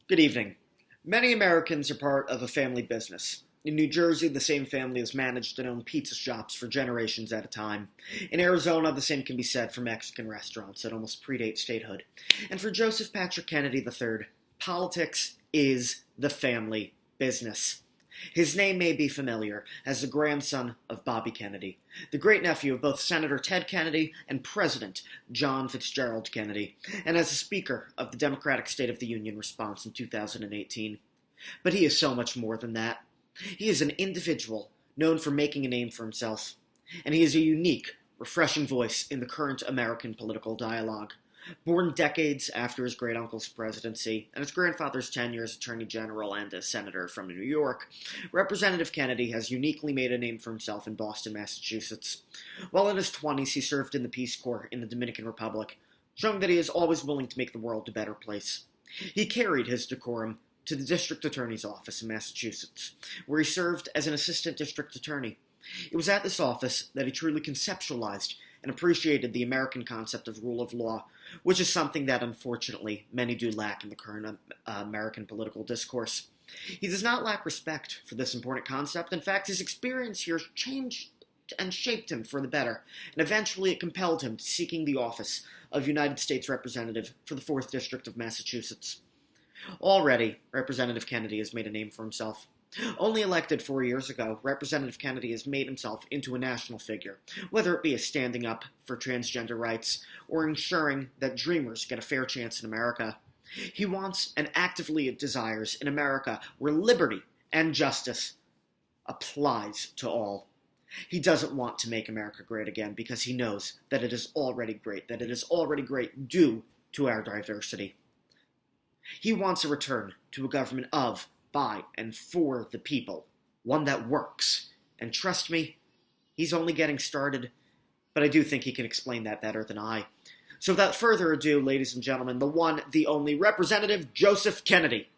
Good evening. Many Americans are part of a family business. In New Jersey, the same family has managed and owned pizza shops for generations at a time. In Arizona, the same can be said for Mexican restaurants that almost predate statehood. And for Joseph Patrick Kennedy III, politics is the family business. His name may be familiar as the grandson of Bobby Kennedy, the great-nephew of both Senator Ted Kennedy and President John Fitzgerald Kennedy, and as the Speaker of the Democratic State of the Union response in 2018. But he is so much more than that. He is an individual known for making a name for himself, and he is a unique, refreshing voice in the current American political dialogue. Born decades after his great-uncle's presidency and his grandfather's tenure as Attorney General and as Senator from New York, Representative Kennedy has uniquely made a name for himself in Boston, Massachusetts. While in his 20s, he served in the Peace Corps in the Dominican Republic, showing that he is always willing to make the world a better place. He carried his decorum to the District Attorney's office in Massachusetts, where he served as an Assistant District Attorney. It was at this office that he truly conceptualized and appreciated the American concept of rule of law, which is something that, unfortunately, many do lack in the current American political discourse. He does not lack respect for this important concept. In fact, his experience here changed and shaped him for the better, and eventually it compelled him to seeking the office of United States Representative for the 4th District of Massachusetts. Already, Representative Kennedy has made a name for himself. Only elected 4 years ago, Representative Kennedy has made himself into a national figure, whether it be as standing up for transgender rights or ensuring that dreamers get a fair chance in America. He wants and actively desires an America where liberty and justice applies to all. He doesn't want to make America great again because he knows that it is already great, due to our diversity. He wants a return to a government of, by, and for the people, one that works. And trust me, he's only getting started, but I do think he can explain that better than I. So without further ado, ladies and gentlemen, the one, the only Representative Joseph Kennedy.